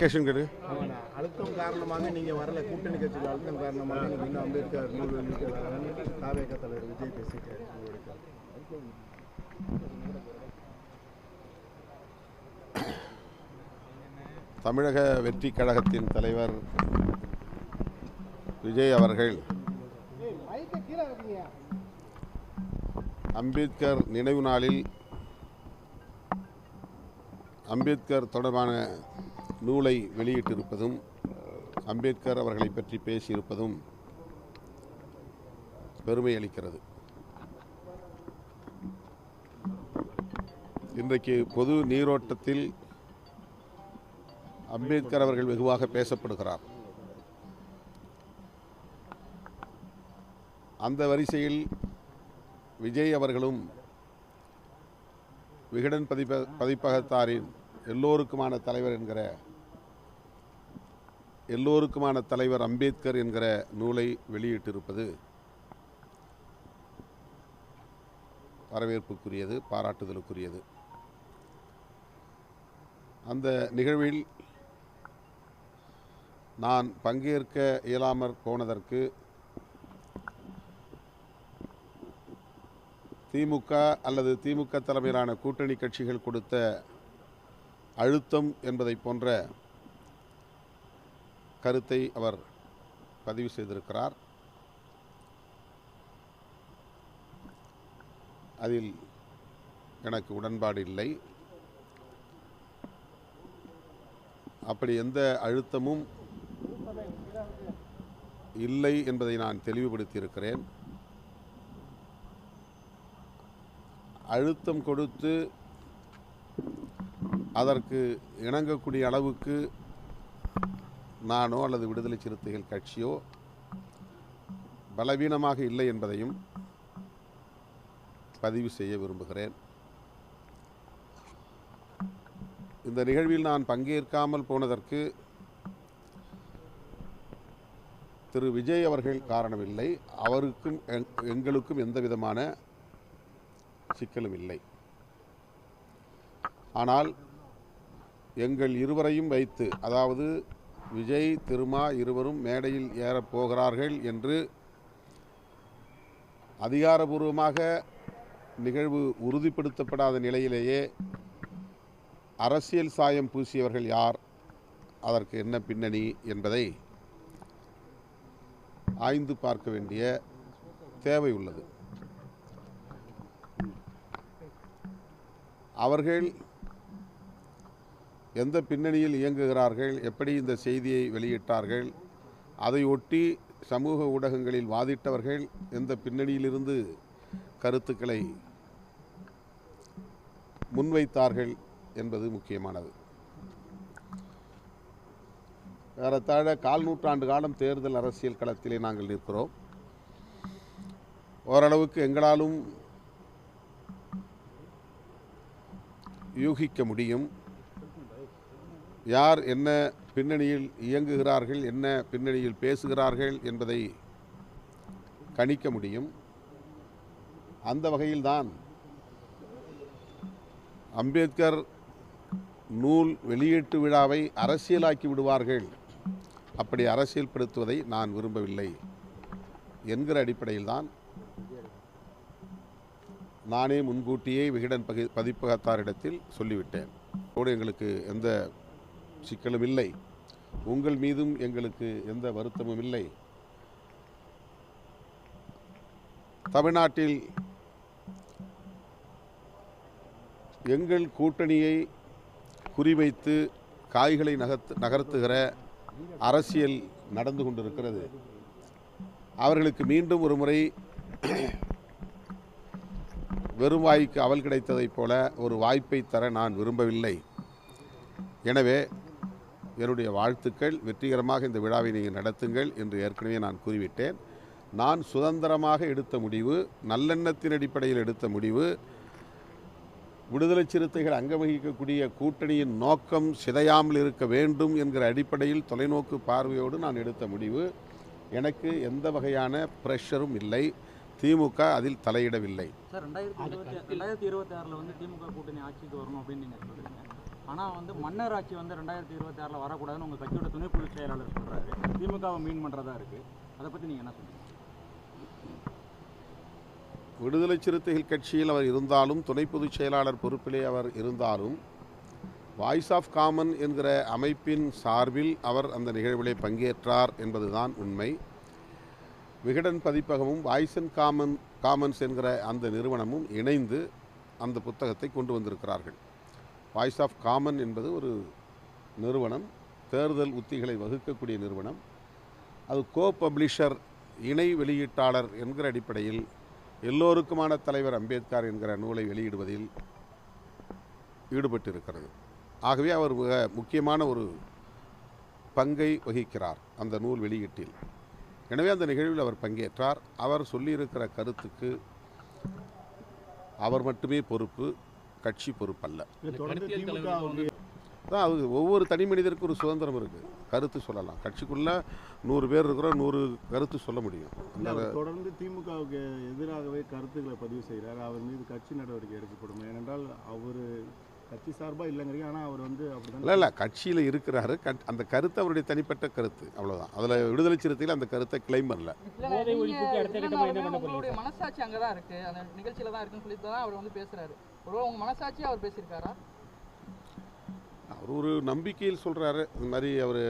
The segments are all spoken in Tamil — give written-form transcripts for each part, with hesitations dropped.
கொஷின் கேட்டு. அழுத்தம் காரணமாக நீங்கள் வரல, கூட்டணி கட்சிகள் அழுத்தம் காரணமாக நீங்கள் இன்னும் அம்பேத்கர் நூல் வெளியிட்டாங்கன்னு தாவேக தலைவர் விஜய் பேசிட்டார். தமிழக வெற்றி கழகத்தின் தலைவர் விஜய் அவர்கள் அம்பேத்கர் நினைவு நாளில் அம்பேத்கர் தொடர்பான நூலை வெளியிட்டிருப்பதும் அம்பேத்கர் அவர்களை பற்றி பேசியிருப்பதும் பெருமை அளிக்கிறது. இன்றைக்கு பொது நீரோட்டத்தில் அம்பேத்கர் அவர்கள் வெகுவாக பேசப்படுகிறார். அந்த வரிசையில் விஜய் அவர்களும் விகடன் பதிப்பகத்தாரின் எல்லோருக்குமான தலைவர் என்கிற எல்லோருக்குமான தலைவர் அம்பேத்கர் என்கிற நூலை வெளியிட்டிருப்பது வரவேற்புக்குரியது, பாராட்டுதலுக்குரியது. அந்த நிகழ்வில் நான் பங்கேற்க இயலாமற் போனதற்கு திமுக அல்லது திமுக தலைமையிலான கூட்டணி கட்சிகள் கொடுத்த அழுத்தம் என்பதை போன்ற கருத்தை அவர் பதிவு செய்திருக்கிறார். அதில் எனக்கு உடன்பாடு இல்லை. அப்படி எந்த அழுத்தமும் இல்லை என்பதை நான் தெளிவுபடுத்தியிருக்கிறேன். அழுத்தம் கொடுத்து அதற்கு இணங்கக்கூடிய அளவுக்கு நானோ அல்லது விடுதலை சிறுத்தைகள் கட்சியோ பலவீனமாக இல்லை என்பதையும் பதிவு செய்ய விரும்புகிறேன். இந்த நிகழ்வில் நான் பங்கேற்காமல் போனதற்கு திரு விஜய் அவர்கள் காரணமில்லை. அவருக்கும் எங்களுக்கும் எந்த விதமான சிக்கலும் இல்லை. ஆனால் எங்கள் இருவரையும் வைத்து, அதாவது விஜய் திருமா இருவரும் மேடையில் ஏறப்போகிறார்கள் என்று அதிகாரபூர்வமாக நிகழ்வு உறுதிப்படுத்தப்படாத நிலையிலேயே அரசியல் சாயம் பூசியவர்கள் யார், அதற்கு என்ன பின்னணி என்பதை ஆய்ந்து பார்க்க வேண்டிய தேவை உள்ளது. அவர்கள் எந்த பின்னணியில் இயங்குகிறார்கள், எப்படி இந்த செய்தியை வெளியிட்டார்கள், அதை ஒட்டி சமூக ஊடகங்களில் வாதிட்டவர்கள் எந்த பின்னணியிலிருந்து கருத்துக்களை முன்வைத்தார்கள் என்பது முக்கியமானது. ஏறத்தாழ 1/4 நூற்றாண்டு காலம் தேர்தல் அரசியல் களத்திலே நாங்கள் நிற்கிறோம். ஓரளவுக்கு எங்களாலும் யூகிக்க முடியும் யார் என்ன பின்னணியில் இயங்குகிறார்கள், என்ன பின்னணியில் பேசுகிறார்கள் என்பதை கணிக்க முடியும். அந்த வகையில்தான் அம்பேத்கர் நூல் வெளியீட்டு விழாவை அரசியலாக்கி விடுவார்கள், அப்படி அரசியல்படுத்துவதை நான் விரும்பவில்லை என்கிற அடிப்படையில்தான் நானே முன்கூட்டியே விகடன் பதிப்பகத்தாரிடத்தில் சொல்லிவிட்டேன். அதோடு எங்களுக்கு எந்த சிக்கலும் இல்லை, உங்கள் மீதும் எங்களுக்கு எந்த வருத்தமும் இல்லை. தமிழ்நாட்டில் எங்கள் கூட்டணியை குறிவைத்து காய்களை நகர்த்துகிற அரசியல் நடந்து கொண்டிருக்கிறது. அவர்களுக்கு மீண்டும் ஒரு முறை வெறும் வாய்க்கு அவல் கிடைத்ததைப் போல ஒரு வாய்ப்பை தர நான் விரும்பவில்லை. எனவே என்னுடைய வாழ்த்துக்கள், வெற்றிகரமாக இந்த விழாவை நீங்கள் நடத்துங்கள் என்று ஏற்கனவே நான் கூறிவிட்டேன். நான் சுதந்திரமாக எடுத்த முடிவு, நல்லெண்ணத்தின் அடிப்படையில் எடுத்த முடிவு, விடுதலை சிறுத்தைகள் அங்க வகிக்கக்கூடிய கூட்டணியின் நோக்கம் சிதையாமல் இருக்க வேண்டும் என்கிற அடிப்படையில் தொலைநோக்கு பார்வையோடு நான் எடுத்த முடிவு. எனக்கு எந்த வகையான பிரஷரும் இல்லை, திமுக அதில் தலையிடவில்லை. சார், 2026 வந்து திமுக கூட்டணி ஆட்சிக்கு வரணும் அப்படின்னு நீங்கள் சொல்றீங்க. ஆனால் வந்து மன்னர் ஆட்சி வந்து 2026 வரக்கூடாதுன்னு உங்கள் கட்சியோட துணை பொதுச் செயலாளர் சொல்கிறாரு. திமுகவை மீன் பண்ணுறதா இருக்குது. அதை பற்றி நீங்கள் என்ன சொல்லுங்கள்? விடுதலை சிறுத்தைகள் கட்சியில் அவர் இருந்தாலும், துணை பொதுச் செயலாளர் பொறுப்பிலே அவர் இருந்தாலும், வாய்ஸ் ஆஃப் காமன் என்கிற அமைப்பின் சார்பில் அவர் அந்த நிகழ்விலே பங்கேற்றார் என்பதுதான் உண்மை. விகடன் பதிப்பகமும் வாய்ஸ் அண்ட் காமன்ஸ் என்கிற அந்த நிறுவனமும் இணைந்து அந்த புத்தகத்தை கொண்டு வந்திருக்கிறார்கள். வாய்ஸ் ஆஃப் காமன் என்பது ஒரு நிறுவனம், தேர்தல் உத்திகளை வகுக்கக்கூடிய நிறுவனம். அது கோ பப்ளிஷர், இணை வெளியீட்டாளர் என்கிற அடிப்படையில் எல்லோருக்குமான தலைவர் அம்பேத்கர் என்கிற நூலை வெளியிடுவதில் ஈடுபட்டிருக்கிறது. ஆகவே அவர் மிக முக்கியமான ஒரு பங்கை வகிக்கிறார் அந்த நூல் வெளியீட்டில். எனவே அந்த நிகழ்வில் அவர் பங்கேற்றார். அவர் சொல்லியிருக்கிற கருத்துக்கு அவர் மட்டுமே பொறுப்பு, கட்சி பொறுப்பல்ல. தான் அது ஒவ்வொரு தனி மனிதருக்கு ஒரு சுதந்திரம் இருக்குது, கருத்து சொல்லலாம். கட்சிக்குள்ளே 100 பேர் இருக்கிறோம், 100 கருத்து சொல்ல முடியும். தொடர்ந்து திமுகவுக்கு எதிராகவே கருத்துக்களை பதிவு செய்கிறார். அவர் மீது கட்சி நடவடிக்கை எடுக்கப்படும். ஏனென்றால் அவர் கட்சி சார்பாக இல்லைங்கிறீங்க, ஆனால் அவர் வந்து அப்படி இல்லை கட்சியில் இருக்கிறாரு. அந்த கருத்து அவருடைய தனிப்பட்ட கருத்து, அவ்வளோதான். அதில் விடுதலை சிறுத்தையில் அந்த கருத்தை கிளைம் பண்ணல. உங்களுடைய மனசாட்சி அங்கே தான் இருக்குது, அந்த நிகழ்ச்சியில் தான் இருக்குன்னு சொல்லி தான் அவர் வந்து பேசுகிறாரு. ஒருவேளை உங்கள் மனசாட்சியை அவர் பேசியிருக்காரா? அவர் ஒரு நம்பிக்கையில் சொல்கிறாரு. இந்த மாதிரி அவர்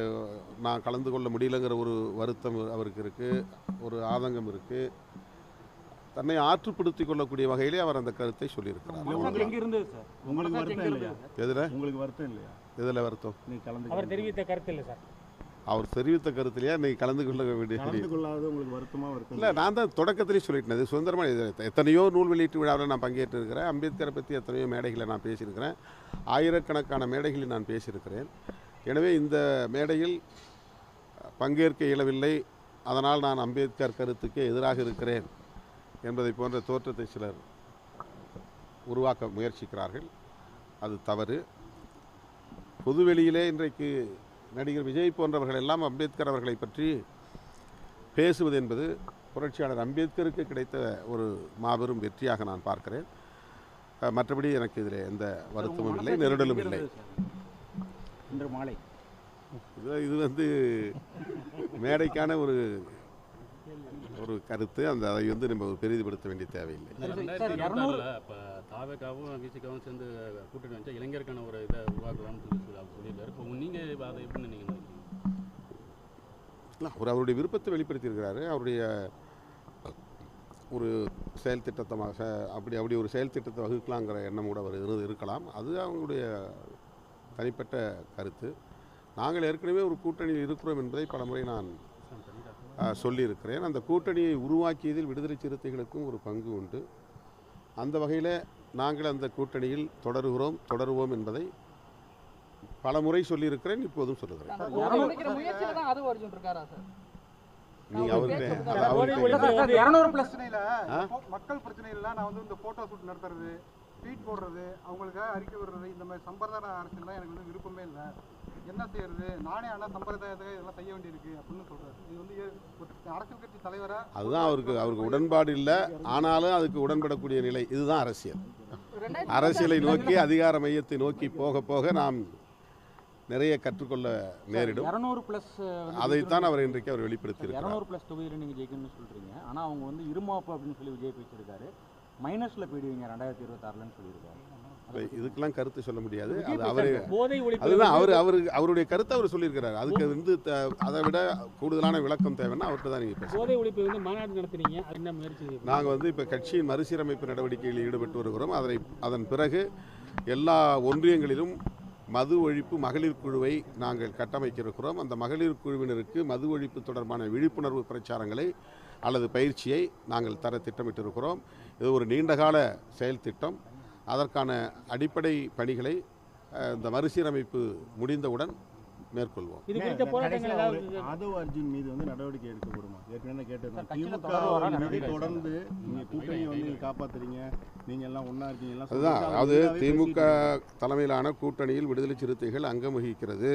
நான் கலந்து கொள்ள முடியலங்கிற ஒரு வருத்தம் அவருக்கு இருக்குது, ஒரு ஆதங்கம் இருக்குது. தன்னை ஆற்றுப்படுத்திக் கொள்ளக்கூடிய வகையிலே அவர் அந்த கருத்தை சொல்லியிருக்கிறார். உங்களுக்கு வருத்தம் இல்லையா? எதில் உங்களுக்கு வருத்தம் இல்லையா? எதில் வருத்தம்? அவர் தெரிவித்த கருத்து இல்லை சார். அவர் தெரிவித்த கருத்துலையா நீ கலந்து கொள்ள வேண்டிய உங்களுக்கு வருத்தமாக வருத்தம் இல்லை. நான் தான் தொடக்கத்திலேயே சொல்லிட்டேன், இது சுதந்திரமாக எத்தனையோ நூல் வெளியீட்டு விழாவில் நான் பங்கேற்றிருக்கிறேன். அம்பேத்கரை பற்றி எத்தனையோ மேடைகளை நான் பேசியிருக்கிறேன், ஆயிரக்கணக்கான மேடைகளில் நான் பேசியிருக்கிறேன். எனவே இந்த மேடையில் பங்கேற்க இயலவில்லை, அதனால் நான் அம்பேத்கர் கருத்துக்கு எதிராக இருக்கிறேன் என்பதை போன்ற தோற்றத்தை சிலர் உருவாக்க முயற்சிக்கிறார்கள். அது தவறு. பொதுவெளியிலே இன்றைக்கு நடிகர் விஜய் போன்றவர்கள் எல்லாம் அம்பேத்கர் அவர்களை பற்றி பேசுவது என்பது புரட்சியாளர் அம்பேத்கருக்கு கிடைத்த ஒரு மாபெரும் வெற்றியாக நான் பார்க்கிறேன். மற்றபடி எனக்கு இதில் எந்த வருத்தமும் இல்லை, நெருடலும் இல்லை. இன்று மாலை இது வந்து மேடைக்கான ஒரு கருத்து. அதை வந்து நம்ம பெரிதுபடுத்த வேண்டிய தேவையில்லை. இப்போ தாவேக்காவும் விசிகாவும் சேர்ந்து கூட்டணி வச்சா இளைஞருக்கான ஒரு இதை உருவாக்கலாம்னு சொல்லியிருக்காரு. இப்போ நீங்கள் அதை எப்படி நினைக்கிறீங்க? அவர் அவருடைய விருப்பத்தை வெளிப்படுத்தியிருக்கிறாரு. அவருடைய ஒரு செயல் திட்டமாக அப்படி ஒரு செயல் திட்டத்தை வகுக்கலாங்கிற எண்ணம் கூட அவர் இருக்கலாம். அது அவங்களுடைய தனிப்பட்ட கருத்து. நாங்கள் ஏற்கனவே ஒரு கூட்டணியில் இருக்கிறோம் என்பதை பலமுறை நான் சொல்லியிருக்கிறேன். அந்த கூட்டணியை உருவாக்கியதில் விடுதலை சிறுத்தைகளுக்கும் ஒரு பங்கு உண்டு. அந்த வகையில் நாங்கள் அந்த கூட்டணியில் தொடருவோம் என்பதை பல முறை சொல்லியிருக்கிறேன், இப்போதும் சொல்லுகிறேன். மக்கள் பிரச்சனையில் நான் வந்து இந்த போட்டோ ஷூட் நடத்துறது, ட்வீட் போடுறது, அவங்களுக்காக அறிக்கை விடுறது, இந்த மாதிரி சம்பிரதாய அரசியல்லாம் எனக்கு வந்து விருப்பமே இல்லை. என்ன செய்யறது, நானே ஆனால் சம்பிரதாயத்தை இதெல்லாம் செய்ய வேண்டியிருக்கு அப்படின்னு சொல்றாரு. இது வந்து அரசியல் கட்சி தலைவரா அதுதான் அவருக்கு உடன்பாடு இல்லை. ஆனாலும் அதுக்கு உடன்படக்கூடிய நிலை, இதுதான் அரசியல். அரசியலை நோக்கி, அதிகார மையத்தை நோக்கி போக போக நாம் நிறைய கற்றுக்கொள்ள நேரிடும். 200+ அதைத்தான் அவர் இன்றைக்கு அவர் வெளிப்படுத்தியிருக்கிறார். 200+ தொகுதியில் நீங்கள் ஜெயிக்கணும்னு சொல்கிறீங்க. ஆனால் அவங்க வந்து இருமாப்பு அப்படின்னு சொல்லி விஜய் பேசியிருக்காரு. மைனஸில் போயிடுவீங்க 2026ன்னு சொல்லியிருக்காரு. இதுக்கெல்லாம் கருத்து சொல்ல முடியாது. அது அதுதான் அவருடைய கருத்தை அவர் சொல்லியிருக்கிறார். அதுக்கு வந்து அதை விட கூடுதலான விளக்கம் தேவைன்னா அவர்கிட்ட தான் நீங்கள் பேசுங்க. போதை ஒழிப்பு வந்து மாநாடு நடத்துறீங்க, அது என்ன முயற்சி? நாங்கள் வந்து இப்போ கட்சியின் மறுசீரமைப்பு நடவடிக்கைகளில் ஈடுபட்டு வருகிறோம். அதன் பிறகு எல்லா ஒன்றியங்களிலும் மது ஒழிப்பு மகளிர் குழுவை நாங்கள் கட்டமைக்க இருக்கிறோம். அந்த மகளிர் குழுவினருக்கு மது ஒழிப்பு தொடர்பான விழிப்புணர்வு பிரச்சாரங்களை அல்லது பயிற்சியை நாங்கள் தர திட்டமிட்டிருக்கிறோம். இது ஒரு நீண்டகால செயல் திட்டம். அதற்கான அடிப்படை பணிகளை இந்த மறுசீரமைப்பு முடிந்தவுடன் மேற்கொள்வோம். ஆதவ் அர்ஜுன் மீது வந்து நடவடிக்கை எடுக்கப்படுமா? ஏற்கனவே கேட்டிருந்தோம். திமுக தொடர்ந்து நீங்கள் கூட்டணியை வந்து நீங்கள் காப்பாற்றுறீங்க, நீங்கள் எல்லாம் ஒன்றா இருக்கீங்க. அதுதான், அதாவது திமுக தலைமையிலான கூட்டணியில் விடுதலை சிறுத்தைகள் அங்கம் வகிக்கிறது.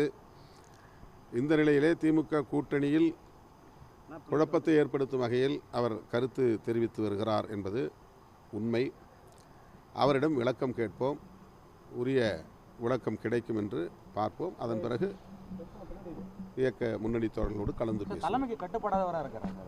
இந்த நிலையிலே திமுக கூட்டணியில் குழப்பத்தை ஏற்படுத்தும் வகையில் அவர் கருத்து தெரிவித்து வருகிறார் என்பது உண்மை. அவரிடம் விளக்கம் கேட்போம், உரிய விளக்கம் கிடைக்கும் என்று பார்ப்போம். அதன் பிறகு இயக்க முன்னணி தோழர்களோடு கலந்து பேசுவோம். தலைமைக்கு கட்டுப்படாதவராக இருக்கிறாங்க.